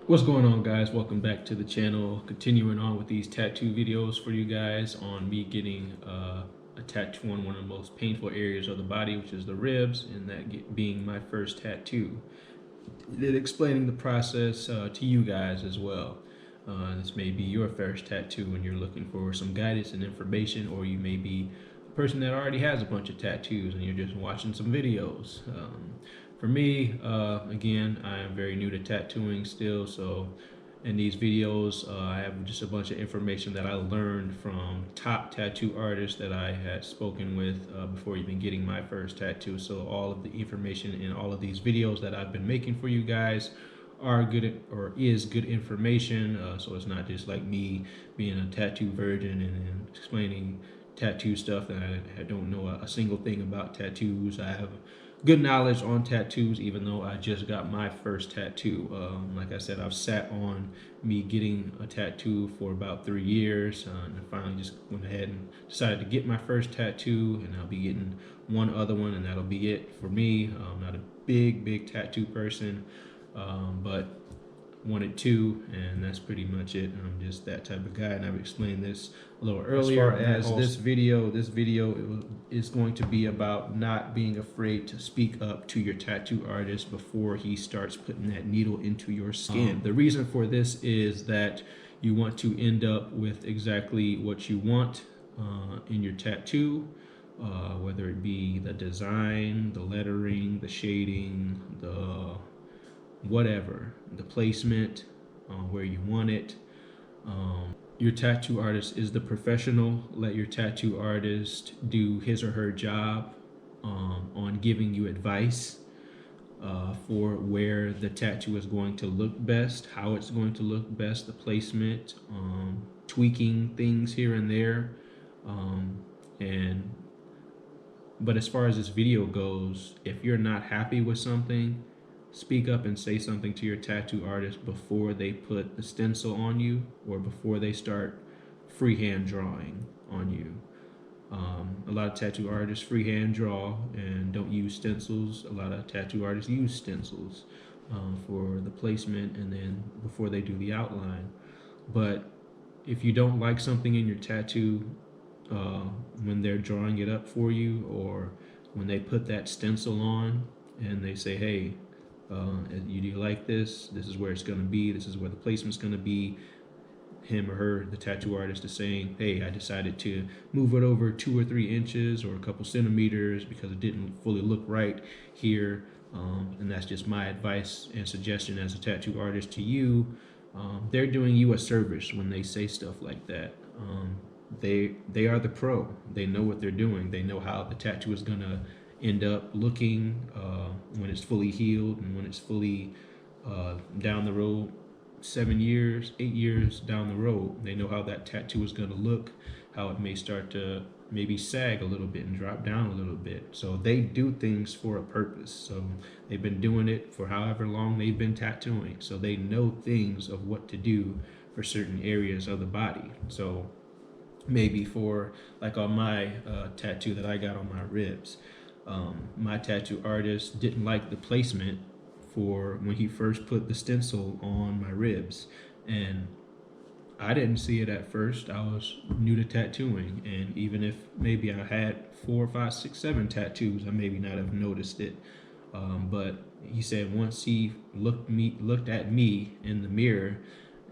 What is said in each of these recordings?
What's going on, guys? Welcome back to the channel. Continuing on with these tattoo videos for you guys on me getting a tattoo on one of the most painful areas of the body, which is the ribs, and that being my first tattoo. Then explaining the process to you guys as well. This may be your first tattoo and you're looking for some guidance and information, or you may be a person that already has a bunch of tattoos and you're just watching some videos. For me, again, I am very new to tattooing still, so in these videos, I have just a bunch of information that I learned from top tattoo artists that I had spoken with before even getting my first tattoo. So all of the information in all of these videos that I've been making for you guys are good or is good information. So it's not just like me being a tattoo virgin and explaining tattoo stuff that I don't know a single thing about tattoos. I have good knowledge on tattoos, even though I just got my first tattoo. Like I said, I've sat on me getting a tattoo for about 3 years, and I finally just went ahead and decided to get my first tattoo, and I'll be getting one other one, and that'll be it for me. I'm not a big tattoo person, but wanted two, and that's pretty much it. I'm just that type of guy, and I've explained this a little earlier. As this video is going to be about not being afraid to speak up to your tattoo artist before he starts putting that needle into your skin. The reason for this is that you want to end up with exactly what you want in your tattoo, whether it be the design, the lettering, the shading, the whatever, the placement, where you want it. Your tattoo artist is the professional. Let your tattoo artist do his or her job on giving you advice for where the tattoo is going to look best, how it's going to look best, the placement, tweaking things here and there. But as far as this video goes, if you're not happy with something, speak up and say something to your tattoo artist before they put the stencil on you or before they start freehand drawing on you. A lot of tattoo artists freehand draw and don't use stencils. A lot of tattoo artists use stencils for the placement and then before they do the outline. But if you don't like something in your tattoo when they're drawing it up for you, or when they put that stencil on and they say, hey, do you like this? This is where it's going to be. This is where the placement's going to be. Him or her, the tattoo artist, is saying, hey, I decided to move it over 2 or 3 inches or a couple centimeters because it didn't fully look right here. And that's just my advice and suggestion as a tattoo artist to you. They're doing you a service when they say stuff like that. They are the pro. They know what they're doing. They know how the tattoo is going to end up looking when it's fully healed and when it's fully down the road, 7 years, 8 years down the road. They know how that tattoo is going to look, how it may start to maybe sag a little bit and drop down a little bit. So they do things for a purpose. So they've been doing it for however long they've been tattooing. So they know things of what to do for certain areas of the body. So maybe for like on my tattoo that I got on my ribs, my tattoo artist didn't like the placement for when he first put the stencil on my ribs, and I didn't see it at first. I was new to tattooing, and even if maybe I had 4, 5, 6, 7 tattoos, I maybe not have noticed it. But he said once he looked at me in the mirror,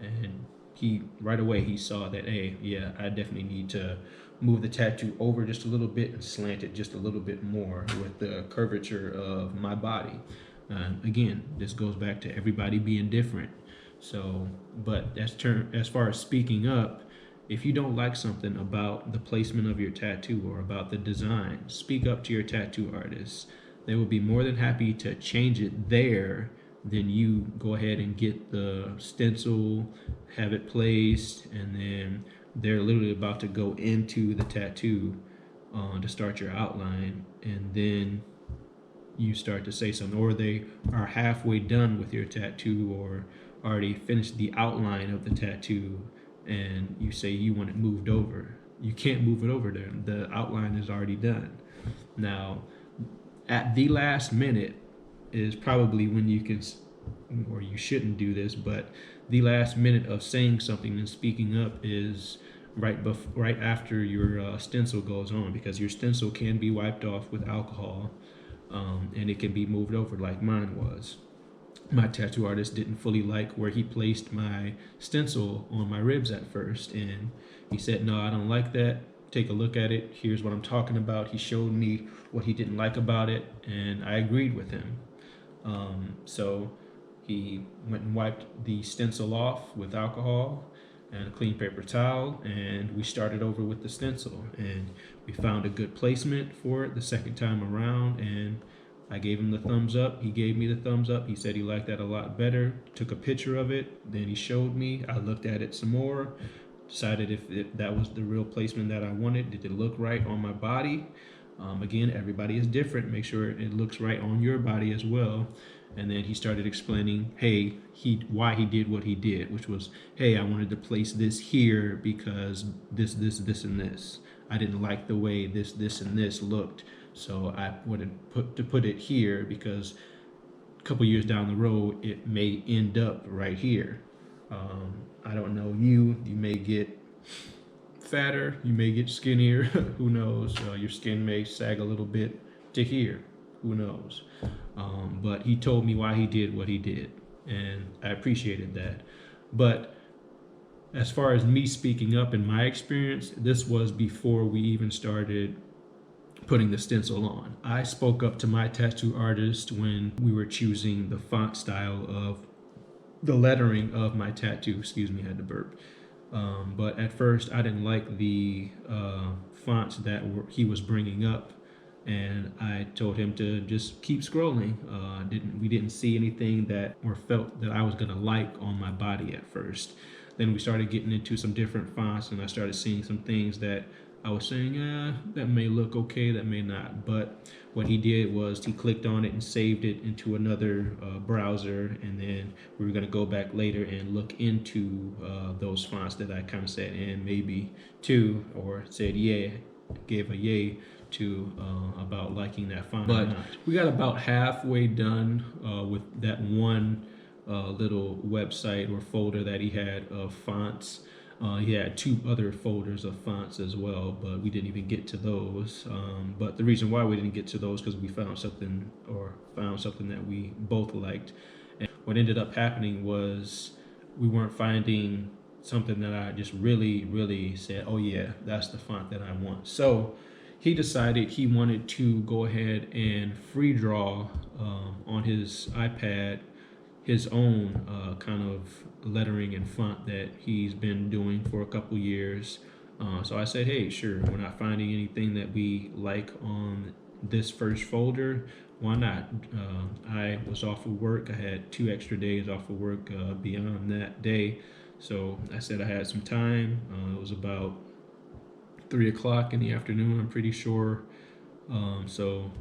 and he right away he saw that, hey, yeah, I definitely need to move the tattoo over just a little bit and slant it just a little bit more with the curvature of my body. Again, this goes back to everybody being different. So, but as far as speaking up, if you don't like something about the placement of your tattoo or about the design, speak up to your tattoo artist. They will be more than happy to change it there. Then you go ahead and get the stencil, have it placed, and then they're literally about to go into the tattoo to start your outline, and then you start to say something, or they are halfway done with your tattoo or already finished the outline of the tattoo, and you say you want it moved over. You can't move it over there. The outline is already done. Now, at the last minute is probably when you can or you shouldn't do this, but the last minute of saying something and speaking up is right after your stencil goes on, because your stencil can be wiped off with alcohol, and it can be moved over like mine was. My tattoo artist didn't fully like where he placed my stencil on my ribs at first, and he said, "No, I don't like that. Take a look at it. Here's what I'm talking about." He showed me what he didn't like about it, and I agreed with him. So he went and wiped the stencil off with alcohol and a clean paper towel, and we started over with the stencil. And we found a good placement for it the second time around, and I gave him the thumbs up. He gave me the thumbs up. He said he liked that a lot better. Took a picture of it. Then he showed me. I looked at it some more. Decided if that was the real placement that I wanted. Did it look right on my body? Again, everybody is different. Make sure it looks right on your body as well. And then he started explaining, hey, why he did what he did, which was, hey, I wanted to place this here because this, and this. I didn't like the way this, and this looked, so I wanted to put it here because a couple years down the road, it may end up right here. I don't know you. You may get fatter, you may get skinnier. Who knows? Your skin may sag a little bit to here. Who knows? But he told me why he did what he did, and I appreciated that. But as far as me speaking up in my experience, this was before we even started putting the stencil on. I spoke up to my tattoo artist when we were choosing the font style of the lettering of my tattoo. Excuse me, I had to burp. But at first, I didn't like the fonts that he was bringing up, and I told him to just keep scrolling. We didn't see anything that or felt that I was gonna like on my body at first. Then we started getting into some different fonts, and I started seeing some things that I was saying, that may look okay, that may not. But what he did was he clicked on it and saved it into another browser, and then we were going to go back later and look into those fonts that I kind of said and maybe to, or said yeah, gave a yay to about liking that font. But we got about halfway done with that one little website or folder that he had of fonts. He had two other folders of fonts as well, but we didn't even get to those. But the reason why we didn't get to those because we found something that we both liked. And what ended up happening was we weren't finding something that I just really said, oh yeah, that's the font that I want. So he decided he wanted to go ahead and free draw on his iPad his own kind of lettering and font that he's been doing for a couple years. So I said, hey, sure, we're not finding anything that we like on this first folder. Why not? I was off of work. I had 2 extra days off of work beyond that day. So I said I had some time. It was about 3 o'clock in the afternoon, I'm pretty sure. So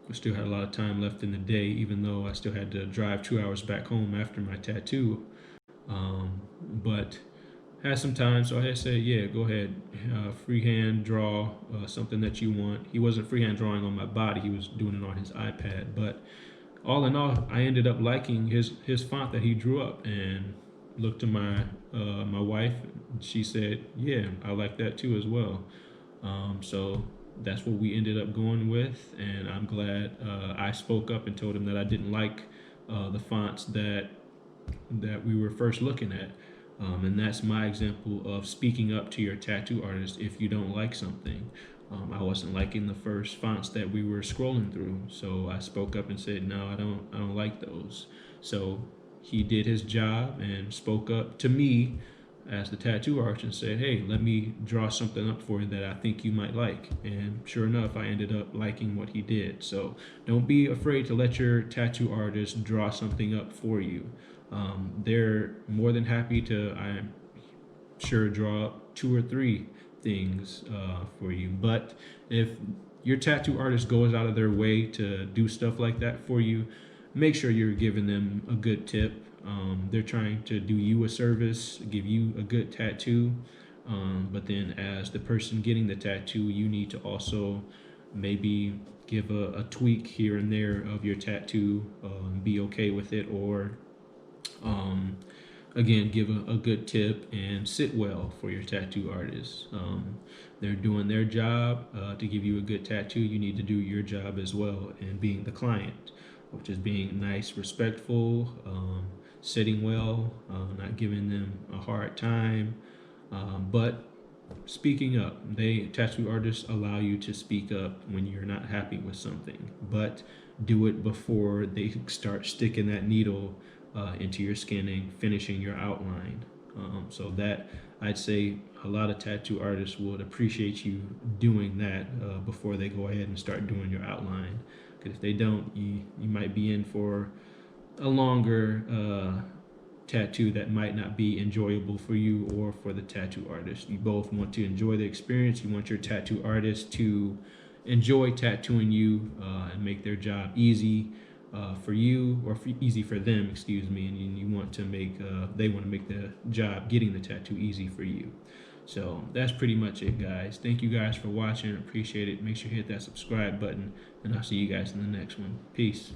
I still had a lot of time left in the day, even though I still had to drive 2 hours back home after my tattoo. But had some time, so I said, yeah, go ahead, freehand draw something that you want. He wasn't freehand drawing on my body, he was doing it on his iPad. But all in all, I ended up liking his font that he drew up, and looked to my wife, and she said, yeah, I like that too as well. So that's what we ended up going with, and I'm glad I spoke up and told him that I didn't like the fonts that we were first looking at. And that's my example of speaking up to your tattoo artist if you don't like something. I wasn't liking the first fonts that we were scrolling through, so I spoke up and said, no, I don't like those. So he did his job and spoke up to me as the tattoo artist and said, hey, let me draw something up for you that I think you might like. And sure enough, I ended up liking what he did. So don't be afraid to let your tattoo artist draw something up for you. They're more than happy to, I'm sure, draw up 2 or 3 things for you. But if your tattoo artist goes out of their way to do stuff like that for you, make sure you're giving them a good tip. They're trying to do you a service, give you a good tattoo. But then as the person getting the tattoo, you need to also maybe give a tweak here and there of your tattoo, be okay with it, or Um, Again, give a good tip and sit well for your tattoo artists. They're doing their job to give you a good tattoo. You need to do your job as well, and being the client, which is being nice, respectful, sitting well, not giving them a hard time, but speaking up. They tattoo artists allow you to speak up when you're not happy with something, but do it before they start sticking that needle into your skin and finishing your outline. So that, I'd say a lot of tattoo artists would appreciate you doing that before they go ahead and start doing your outline. Because if they don't, you might be in for a longer tattoo that might not be enjoyable for you or for the tattoo artist. You both want to enjoy the experience. You want your tattoo artist to enjoy tattooing you and make their job easy for you, or easy for them, excuse me. And you want to make they want to make the job getting the tattoo easy for you. So that's pretty much it, guys. Thank you guys for watching. Appreciate it. Make sure you hit that subscribe button, and I'll see you guys in the next one. Peace.